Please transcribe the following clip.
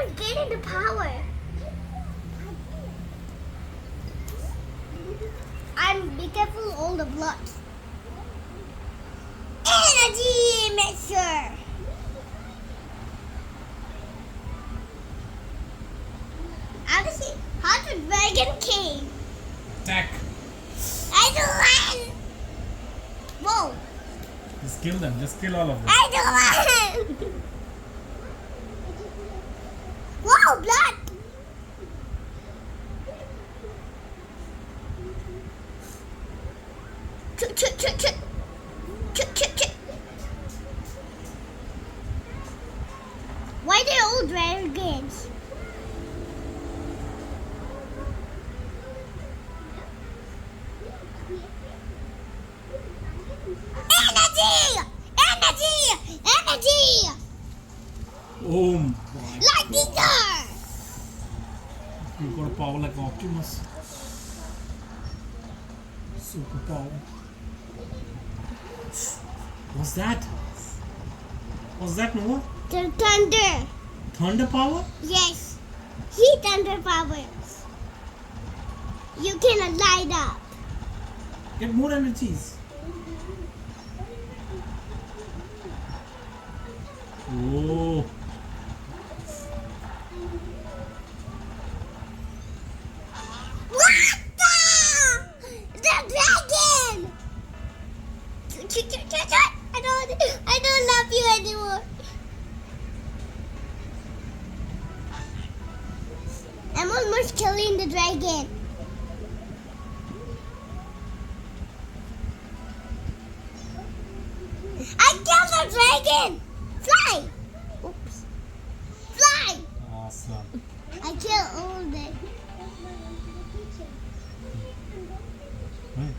was getting the power. And be careful all the blood. Energy mixture. How does he? How the dragon came? Attack. I don't want. Whoa! Just kill them. Just kill all of them. I don't want. Whoa! Blood. Chut, chut, chut, chut. Chut, chut, chut. Why they all dragons? Energy! Energy! Energy! Oh my Lightning God. star! You've got a power like Optimus. Super power. What's that? What's that, Noah? The thunder. Thunder power? Yes. Heat thunder powers. You can light up. Get more energies. Oh. What the dragon! I don't love you anymore. I'm almost killing the dragon. I killed the dragon! Fly! Oops. Fly! Awesome. I killed all the... Right.